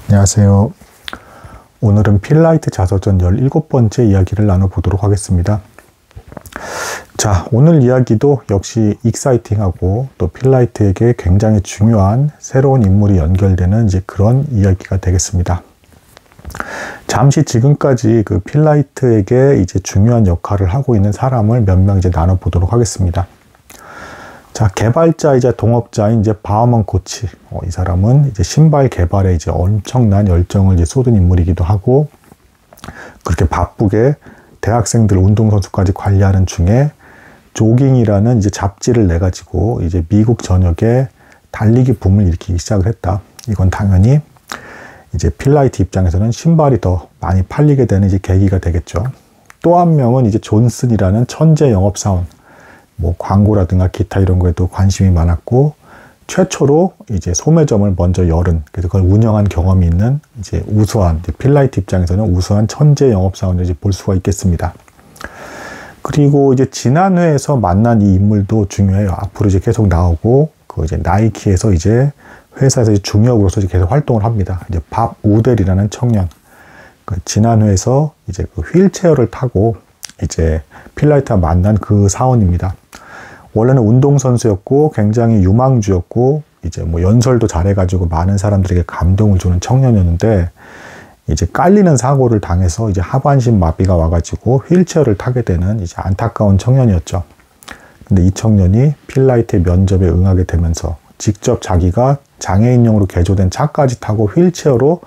안녕하세요. 오늘은 필라이트 자서전 17번째 이야기를 나눠보도록 하겠습니다. 자, 오늘 이야기도 역시 익사이팅하고 또 필라이트에게 굉장히 중요한 새로운 인물이 연결되는 이제 그런 이야기가 되겠습니다. 잠시 지금까지 그 필라이트에게 이제 중요한 역할을 하고 있는 사람을 몇 명 이제 나눠보도록 하겠습니다. 자, 개발자이자 동업자인 이제 바우먼 코치. 이 사람은 이제 신발 개발에 이제 엄청난 열정을 이제 쏟은 인물이기도 하고, 그렇게 바쁘게 대학생들 운동선수까지 관리하는 중에 조깅이라는 이제 잡지를 내가지고 이제 미국 전역에 달리기 붐을 일으키기 시작을 했다. 이건 당연히 이제 필라이트 입장에서는 신발이 더 많이 팔리게 되는 이제 계기가 되겠죠. 또 한 명은 이제 존슨이라는 천재 영업사원. 뭐 광고라든가 기타 이런 거에도 관심이 많았고, 최초로 이제 소매점을 먼저 열은, 그래서 그걸 운영한 경험이 있는 이제 우수한, 이제 필라이트 입장에서는 우수한 천재 영업사원을 이제 볼 수가 있겠습니다. 그리고 이제 지난 회에서 만난 이 인물도 중요해요. 앞으로 이제 계속 나오고, 그 이제 나이키에서 이제 회사에서 이제 중역으로서 이제 계속 활동을 합니다. 이제 밥 우델이라는 청년. 그 지난 회에서 이제 그 휠체어를 타고 이제 필라이트와 만난 그 사원입니다. 원래는 운동선수였고 굉장히 유망주였고 이제 뭐 연설도 잘해가지고 많은 사람들에게 감동을 주는 청년이었는데, 이제 깔리는 사고를 당해서 이제 하반신 마비가 와가지고 휠체어를 타게 되는 이제 안타까운 청년이었죠. 근데 이 청년이 필라이트의 면접에 응하게 되면서 직접 자기가 장애인용으로 개조된 차까지 타고 휠체어로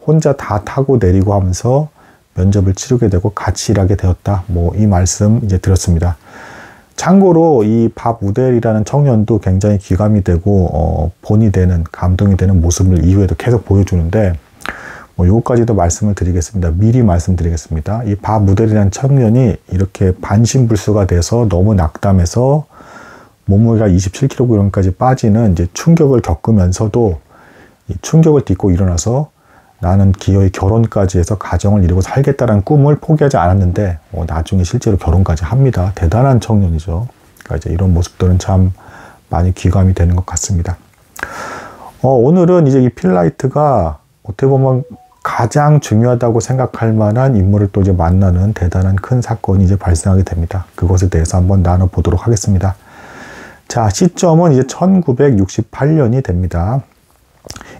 혼자 다 타고 내리고 하면서 면접을 치르게 되고 같이 일하게 되었다. 뭐 이 말씀 이제 드렸습니다. 참고로 이 밥 우델이라는 청년도 굉장히 귀감이 되고 본이 되는, 감동이 되는 모습을 이후에도 계속 보여주는데, 뭐 요거까지도 말씀을 드리겠습니다. 미리 말씀드리겠습니다. 이 밥 우델이라는 청년이 이렇게 반신불수가 돼서 너무 낙담해서 몸무게가 27kg까지 빠지는 이제 충격을 겪으면서도 이 충격을 딛고 일어나서 나는 기어이 결혼까지 해서 가정을 이루고 살겠다는 꿈을 포기하지 않았는데 나중에 실제로 결혼까지 합니다. 대단한 청년이죠. 그러니까 이제 이런 모습들은 참 많이 귀감이 되는 것 같습니다. 오늘은 이제 이 필라이트가 어떻게 보면 가장 중요하다고 생각할 만한 인물을 또 이제 만나는 대단한 큰 사건이 이제 발생하게 됩니다. 그것에 대해서 한번 나눠보도록 하겠습니다. 자, 시점은 이제 1968년이 됩니다.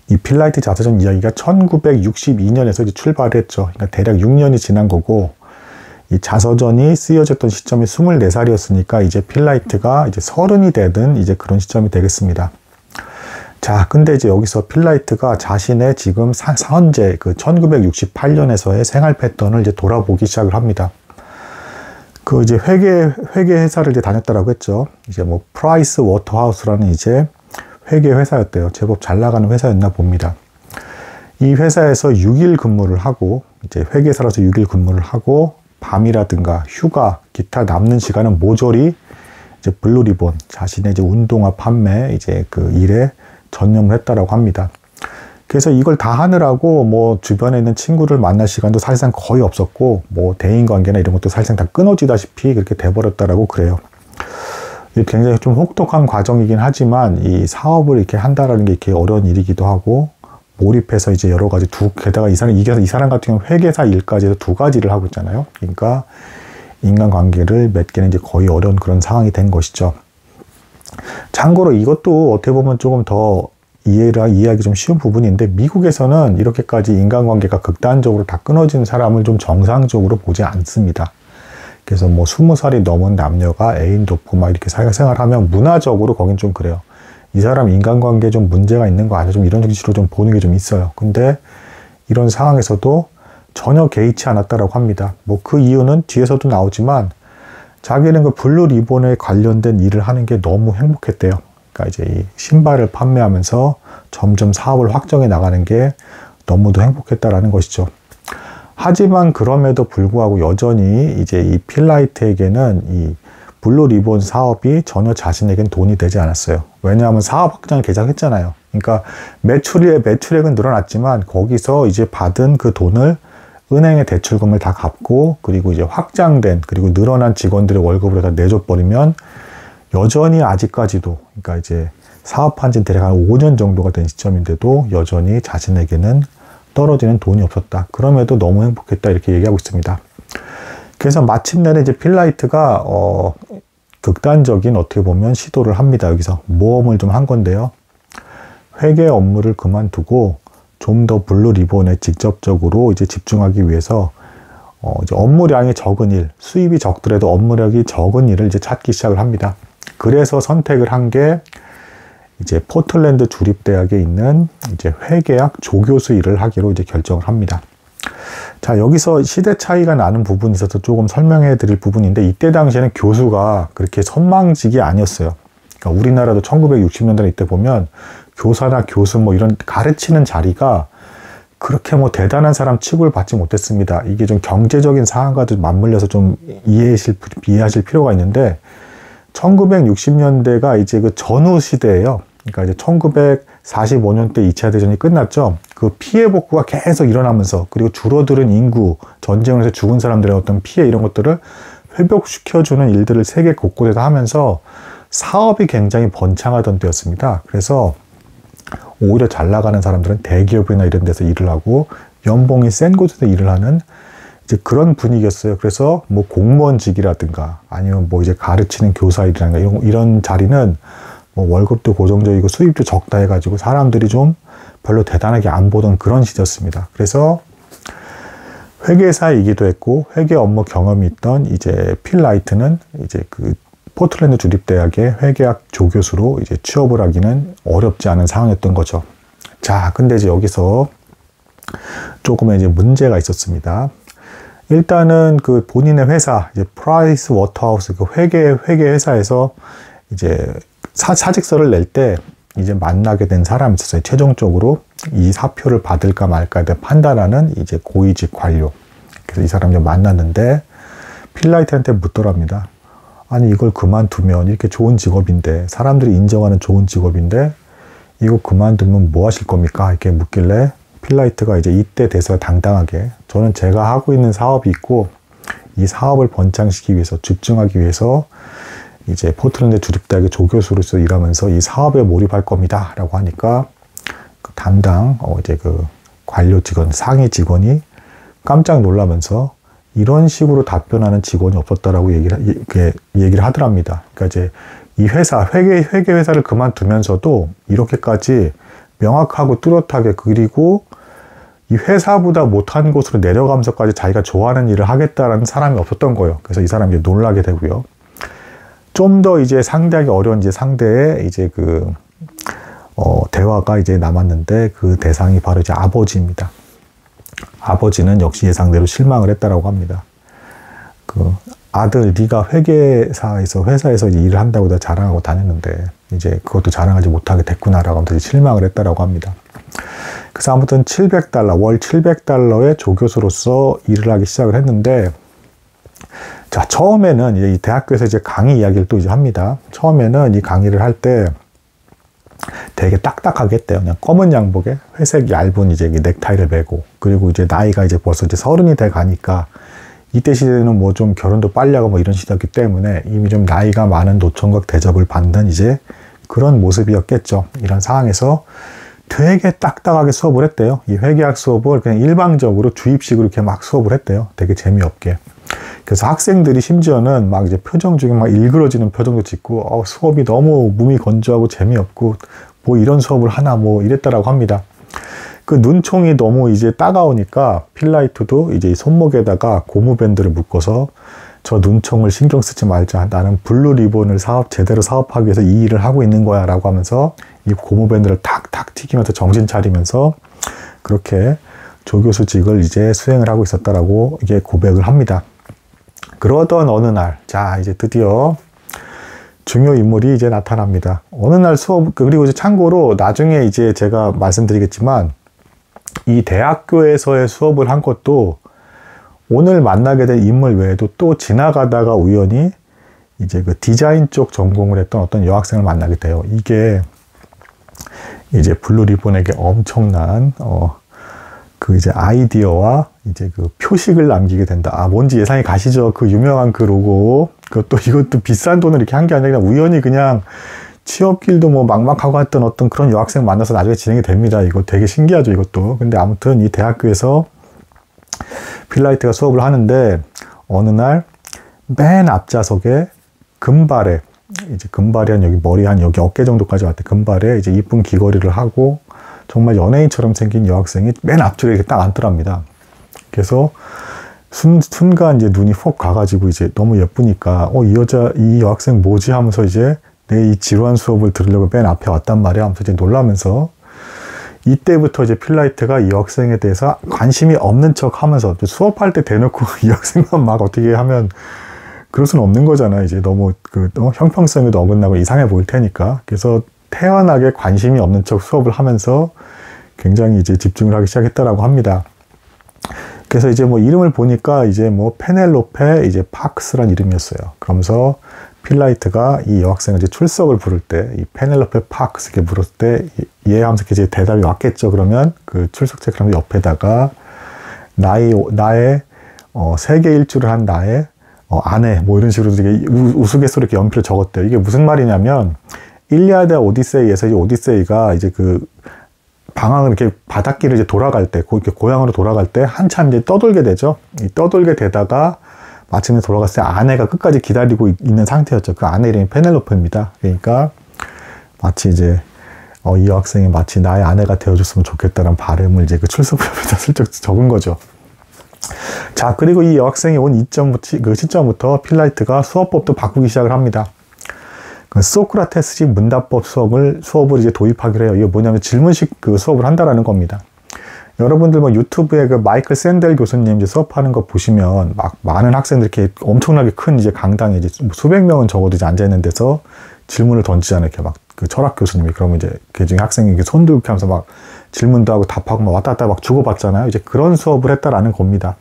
이 필라이트 자서전 이야기가 1962년에서 이제 출발을 했죠. 그러니까 대략 6년이 지난 거고, 이 자서전이 쓰여졌던 시점이 24살이었으니까 이제 필라이트가 이제 30이 되는 이제 그런 시점이 되겠습니다. 자, 근데 이제 여기서 필라이트가 자신의 지금 현재 그 1968년에서의 생활 패턴을 이제 돌아보기 시작을 합니다. 그 이제 회계 회사를 이제 다녔다라고 했죠. 이제 뭐 프라이스 워터하우스라는 이제 회계 회사였대요. 제법 잘 나가는 회사였나 봅니다. 이 회사에서 6일 근무를 하고, 이제 회계사로서 6일 근무를 하고, 밤이라든가 휴가, 기타 남는 시간은 모조리 이제 블루리본, 자신의 이제 운동화 판매 이제 그 일에 전념을 했다라고 합니다. 그래서 이걸 다 하느라고 뭐 주변에 있는 친구를 만날 시간도 사실상 거의 없었고, 뭐 대인 관계나 이런 것도 사실상 다 끊어지다시피 그렇게 돼버렸다라고 그래요. 굉장히 좀 혹독한 과정이긴 하지만 이 사업을 이렇게 한다라는 게 이렇게 어려운 일이기도 하고, 몰입해서 이제 여러 가지 게다가 이 사람 같은 경우는 회계사 일까지 해서 2가지를 하고 있잖아요. 그러니까 인간관계를 맺기는 이제 거의 어려운 그런 상황이 된 것이죠. 참고로 이것도 어떻게 보면 조금 더 이해하기 좀 쉬운 부분인데, 미국에서는 이렇게까지 인간관계가 극단적으로 다 끊어진 사람을 좀 정상적으로 보지 않습니다. 그래서 뭐 20살이 넘은 남녀가 애인 돕고 막 이렇게 사회생활하면 문화적으로 거긴 좀 그래요. 이 사람 인간관계에 좀 문제가 있는 거 아니야? 좀 이런 식으로 좀 보는 게 좀 있어요. 근데 이런 상황에서도 전혀 개의치 않았다라고 합니다. 뭐 그 이유는 뒤에서도 나오지만 자기는 그 블루 리본에 관련된 일을 하는 게 너무 행복했대요. 그러니까 이제 이 신발을 판매하면서 점점 사업을 확정해 나가는 게 너무도 행복했다라는 것이죠. 하지만 그럼에도 불구하고 여전히 이제 이 필라이트에게는 이 블루 리본 사업이 전혀 자신에겐 돈이 되지 않았어요. 왜냐하면 사업 확장을 개장했잖아요. 그러니까 매출액은 늘어났지만 거기서 이제 받은 그 돈을 은행의 대출금을 다 갚고, 그리고 이제 확장된, 그리고 늘어난 직원들의 월급을 다 내줘버리면 여전히 아직까지도, 그러니까 이제 사업한 지 대략 한 5년 정도가 된 시점인데도 여전히 자신에게는 떨어지는 돈이 없었다. 그럼에도 너무 행복했다. 이렇게 얘기하고 있습니다. 그래서 마침내는 이제 필라이트가 극단적인 어떻게 보면 시도를 합니다. 여기서 모험을 좀 한 건데요. 회계 업무를 그만두고 좀 더 블루 리본에 직접적으로 이제 집중하기 위해서 이제 업무량이 적은 일, 수입이 적더라도 업무량이 적은 일을 이제 찾기 시작을 합니다. 그래서 선택을 한 게 이제 포틀랜드 주립대학에 있는 이제 회계학 조교수 일을 하기로 이제 결정을 합니다. 자, 여기서 시대 차이가 나는 부분이 있어서 조금 설명해 드릴 부분인데, 이때 당시에는 교수가 그렇게 선망직이 아니었어요. 그러니까 우리나라도 1960년대 이때 보면 교사나 교수 뭐 이런 가르치는 자리가 그렇게 뭐 대단한 사람 취급을 받지 못했습니다. 이게 좀 경제적인 상황과도 맞물려서 좀 이해하실 필요가 있는데, 1960년대가 이제 그 전후 시대예요. 그러니까 이제 1945년 때 2차 대전이 끝났죠. 그 피해 복구가 계속 일어나면서, 그리고 줄어드는 인구, 전쟁을 해서 죽은 사람들의 어떤 피해 이런 것들을 회복시켜주는 일들을 세계 곳곳에서 하면서 사업이 굉장히 번창하던 때였습니다. 그래서 오히려 잘 나가는 사람들은 대기업이나 이런 데서 일을 하고 연봉이 센 곳에서 일을 하는 이제 그런 분위기였어요. 그래서 뭐 공무원직이라든가 아니면 뭐 이제 가르치는 교사 일이라든가 이런 자리는 뭐 월급도 고정적이고 수입도 적다 해가지고 사람들이 좀 별로 대단하게 안 보던 그런 시절이었습니다. 그래서 회계사이기도 했고 회계 업무 경험이 있던 이제 필라이트는 이제 그 포틀랜드 주립대학의 회계학 조교수로 이제 취업을 하기는 어렵지 않은 상황이었던 거죠. 자, 근데 이제 여기서 조금의 이제 문제가 있었습니다. 일단은 그 본인의 회사, 이제 프라이스 워터하우스 그 회계 회사에서 이제 사직서를 낼 때 이제 만나게 된 사람이 있었어요. 최종적으로 이 사표를 받을까 말까에 대해 판단하는 이제 고위직 관료. 그래서 이 사람 좀 만났는데 필라이트한테 묻더랍니다. 아니, 이걸 그만두면 이렇게 좋은 직업인데, 사람들이 인정하는 좋은 직업인데 이거 그만두면 뭐 하실 겁니까? 이렇게 묻길래 필라이트가 이제 이때 대해서 당당하게, 저는 제가 하고 있는 사업이 있고 이 사업을 번창시키기 위해서, 집중하기 위해서 이제 포틀랜드 주립대학의 조교수로서 일하면서 이 사업에 몰입할 겁니다 라고 하니까 그 담당 이제 그 관료 직원, 상위 직원이 깜짝 놀라면서 이런 식으로 답변하는 직원이 없었다라고 얘기를 하더랍니다. 그러니까 이제 이 회사, 회계 회사를 그만두면서도 이렇게까지 명확하고 뚜렷하게, 그리고 이 회사보다 못한 곳으로 내려가면서까지 자기가 좋아하는 일을 하겠다라는 사람이 없었던 거예요. 그래서 이 사람이 놀라게 되고요. 좀 더 이제 상대하기 어려운 이제 상대의 이제 그 대화가 이제 남았는데, 그 대상이 바로 이제 아버지입니다. 아버지는 역시 예상대로 실망을 했다라고 합니다. 그 아들, 네가 회계사에서 회사에서 이제 일을 한다고 다 자랑하고 다녔는데 이제 그것도 자랑하지 못하게 됐구나라고 하면서 실망을 했다라고 합니다. 그래서 아무튼 $700, 월 $700의 조교수로서 일을 하기 시작을 했는데, 자, 처음에는 이 대학교에서 이제 강의 이야기를 또 이제 합니다. 처음에는 이 강의를 할 때 되게 딱딱하게 했대요. 그냥 검은 양복에 회색 얇은 이제 넥타이를 메고, 그리고 이제 나이가 이제 벌써 이제 30이 돼 가니까, 이때 시대는 뭐 좀 결혼도 빨리 하고 뭐 이런 시대였기 때문에 이미 좀 나이가 많은 노총각 대접을 받는 이제 그런 모습이었겠죠. 이런 상황에서 되게 딱딱하게 수업을 했대요. 이 회계학 수업을 그냥 일방적으로 주입식으로 이렇게 막 수업을 했대요. 되게 재미없게. 그래서 학생들이 심지어는 막 이제 표정 중에 막 일그러지는 표정도 짓고, 수업이 너무 몸이 건조하고 재미없고, 뭐 이런 수업을 하나 뭐 이랬다라고 합니다. 그 눈총이 너무 이제 따가우니까 필라이트도 이제 손목에다가 고무밴드를 묶어서 저 눈총을 신경 쓰지 말자. 나는 블루 리본을 제대로 사업하기 위해서 이 일을 하고 있는 거야 라고 하면서 이 고무밴드를 탁탁 튀기면서 정신 차리면서 그렇게 조교수직을 이제 수행을 하고 있었다라고 이게 고백을 합니다. 그러던 어느 날, 자, 이제 드디어 중요 인물이 이제 나타납니다. 어느 날 수업, 그리고 이제 참고로 나중에 이제 제가 말씀드리겠지만, 이 대학교에서의 수업을 한 것도 오늘 만나게 될 인물 외에도 또 지나가다가 우연히 이제 그 디자인 쪽 전공을 했던 어떤 여학생을 만나게 돼요. 이게 이제 블루 리본에게 엄청난, 그 이제 아이디어와 이제 그 표식을 남기게 된다. 뭔지 예상이 가시죠? 그 유명한 그 로고. 이것도 비싼 돈을 이렇게 한 게 아니라 그냥 우연히 그냥 취업길도 뭐 막막하고 했던 어떤 그런 여학생 만나서 나중에 진행이 됩니다. 이거 되게 신기하죠, 이것도. 근데 아무튼 이 대학교에서 필라이트가 수업을 하는데 어느 날 맨 앞좌석에 금발에, 이제 금발이 한 여기 머리 한 여기 어깨 정도까지 왔대. 금발에 이제 이쁜 귀걸이를 하고 정말 연예인처럼 생긴 여학생이 맨 앞줄에 이렇게 딱 앉더랍니다. 그래서 순간 이제 눈이 훅 가가지고 이제 너무 예쁘니까 이 여학생 뭐지 하면서 이제 내 이 지루한 수업을 들으려고 맨 앞에 왔단 말이야 하면서 이제 놀라면서 이때부터 이제 필라이트가 이 여학생에 대해서 관심이 없는 척 하면서 수업할 때 대놓고 이 학생만 막 어떻게 하면 그럴 수는 없는 거잖아. 이제 너무 형평성에도 어긋나고 이상해 보일 테니까. 그래서 태연하게 관심이 없는 척 수업을 하면서 굉장히 이제 집중을 하기 시작했다라고 합니다. 그래서 이제 뭐 이름을 보니까 이제 뭐 페넬로페 이제 파크스란 이름이었어요. 그러면서 필라이트가 이 여학생을 이제 출석을 부를 때 이 페넬로페 파크스 이렇게 물었을 때 얘 하면서 이제 대답이 왔겠죠. 그러면 그 출석 체크함 옆에다가 나의 세계 일주를 한 나의 아내 뭐 이런 식으로 되게 우스갯소리 이렇게 연필을 적었대요. 이게 무슨 말이냐면 일리아드 오디세이에서 이 오디세이가 이제 그 방황을 이렇게 바닷길을 이제 돌아갈 때, 이렇게 고향으로 돌아갈 때 한참 이제 떠돌게 되죠. 이 떠돌게 되다가 마침내 돌아갔을 때 아내가 끝까지 기다리고 있는 상태였죠. 그 아내 이름이 페넬로페입니다. 그러니까 마치 이제 이 여학생이 마치 나의 아내가 되어줬으면 좋겠다는 바람을 이제 그 출석부에다 슬쩍 적은 거죠. 자, 그리고 이 여학생이 온 그 시점부터 필라이트가 수업법도 바꾸기 시작을 합니다. 그 소크라테스식 문답법 수업을 이제 도입하기로 해요. 이게 뭐냐면 질문식 그 수업을 한다라는 겁니다. 여러분들 뭐 유튜브에 그 마이클 샌델 교수님 이제 수업하는 거 보시면 막 많은 학생들 이렇게 엄청나게 큰 이제 강당에 이제 수백 명은 적어도 이제 앉아 있는 데서 질문을 던지잖아요. 이렇게 막 그 철학 교수님이 그러면 이제 그 중에 학생이 이렇게 손 들고 하면서 막 질문도 하고 답하고 막 왔다 갔다 막 주고받잖아요. 이제 그런 수업을 했다라는 겁니다.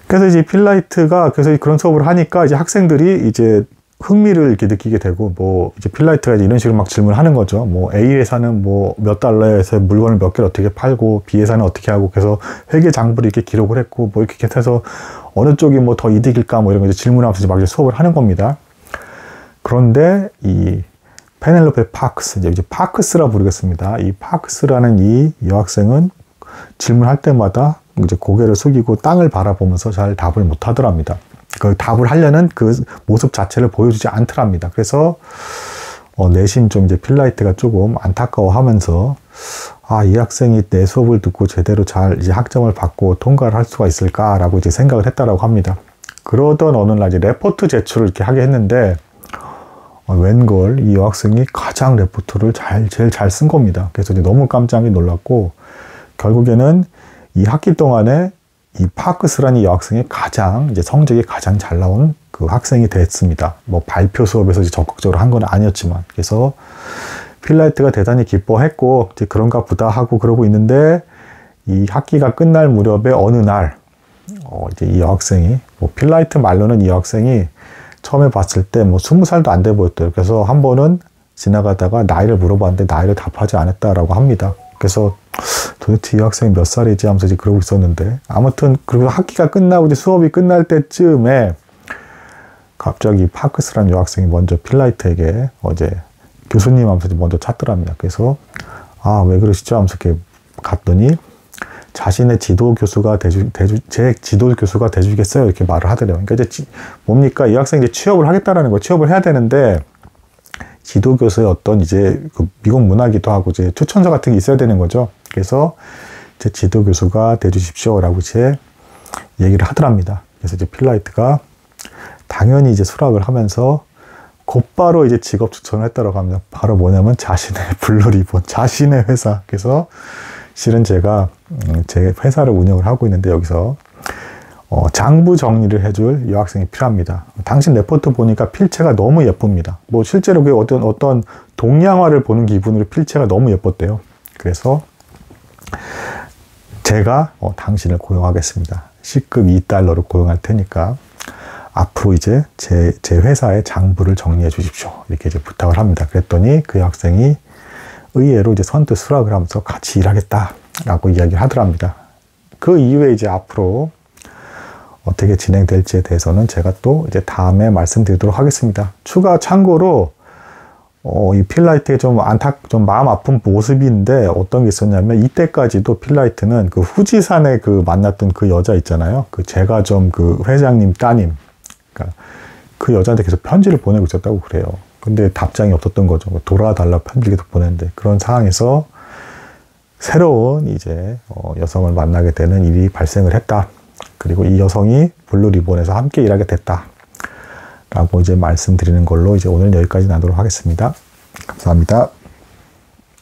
그래서 이제 필라이트가 그래서 그런 수업을 하니까 이제 학생들이 이제 흥미를 이렇게 느끼게 되고, 뭐, 이제 필라이트가 이제 이런 식으로 막 질문하는 거죠. 뭐, A 회사는 뭐, 몇 달러에서 물건을 몇 개를 어떻게 팔고, B 회사는 어떻게 하고, 그래서 회계 장부를 이렇게 기록을 했고, 뭐, 이렇게 해서 어느 쪽이 뭐 더 이득일까, 뭐 이런 거 이제 질문하면서 이제 막 이제 수업을 하는 겁니다. 그런데 이 페넬로페 파크스, 이제 파크스라 부르겠습니다. 이 파크스라는 이 여학생은 질문할 때마다 이제 고개를 숙이고 땅을 바라보면서 잘 답을 못 하더랍니다. 그 답을 하려는 그 모습 자체를 보여주지 않더랍니다. 그래서 내심 좀 이제 필라이트가 조금 안타까워하면서 이 학생이 내 수업을 듣고 제대로 잘 이제 학점을 받고 통과를 할 수가 있을까라고 이제 생각을 했다라고 합니다. 그러던 어느 날 이제 레포트 제출을 이렇게 하게 했는데 웬걸 이 여학생이 가장 레포트를 제일 잘 쓴 겁니다. 그래서 이제 너무 깜짝 놀랐고 결국에는 이 학기 동안에 이 파크스라는 이 여학생이 이제 성적이 가장 잘 나온 그 학생이 됐습니다. 뭐 발표 수업에서 이제 적극적으로 한 건 아니었지만. 그래서 필라이트가 대단히 기뻐했고, 이제 그런가 보다 하고 그러고 있는데, 이 학기가 끝날 무렵에 어느 날, 이제 이 여학생이, 뭐 필라이트 말로는 이 여학생이 처음에 봤을 때 뭐 20살도 안 돼 보였대요. 그래서 한 번은 지나가다가 나이를 물어봤는데 나이를 답하지 않았다라고 합니다. 그래서 도대체 이 학생이 몇 살이지 하면서 이제 그러고 있었는데, 아무튼 그리고 학기가 끝나고 이제 수업이 끝날 때쯤에 갑자기 파크스라는 여학생이 먼저 필라이트에게 어제 교수님 하면서 먼저 찾더랍니다. 그래서 왜 그러시죠 하면서 이렇게 갔더니 자신의 지도 교수가 제 지도 교수가 돼주겠어요 이렇게 말을 하더래요. 그러니까 이제 뭡니까, 이 학생이 이제 취업을 하겠다라는 거, 취업을 해야 되는데 지도 교수의 어떤 이제 그 미국 문화기도 하고 이제 추천서 같은 게 있어야 되는 거죠. 그래서 제 지도 교수가 돼주십시오라고 이제 얘기를 하더랍니다. 그래서 이제 필라이트가 당연히 이제 수락을 하면서 곧바로 이제 직업 추천을 했다고 합니다. 바로 뭐냐면 자신의 블루리본, 자신의 회사. 그래서 실은 제가 제 회사를 운영을 하고 있는데 여기서 장부 정리를 해줄 여학생이 필요합니다. 당신 레포트 보니까 필체가 너무 예쁩니다. 뭐 실제로 그 어떤 동양화를 보는 기분으로 필체가 너무 예뻤대요. 그래서 제가 당신을 고용하겠습니다. 시급 $2를 고용할 테니까 앞으로 이제 제 회사의 장부를 정리해 주십시오. 이렇게 이제 부탁을 합니다. 그랬더니 그 학생이 의외로 이제 선뜻 수락을 하면서 같이 일하겠다라고 이야기를 하더랍니다. 그 이후에 이제 앞으로 어떻게 진행될지에 대해서는 제가 또 이제 다음에 말씀드리도록 하겠습니다. 참고로 이 필라이트의 좀 마음 아픈 모습인데 어떤 게 있었냐면 이때까지도 필라이트는 그 후지산에 그 만났던 그 여자 있잖아요. 그 제과점 그 회장님 따님. 그러니까 그 여자한테 계속 편지를 보내고 있었다고 그래요. 근데 답장이 없었던 거죠. 돌아달라 편지를 계속 보냈는데 그런 상황에서 새로운 이제 여성을 만나게 되는 일이 발생을 했다. 그리고 이 여성이 블루 리본에서 함께 일하게 됐다. 라고 이제 말씀드리는 걸로 이제 오늘 여기까지 나도록 하겠습니다. 감사합니다.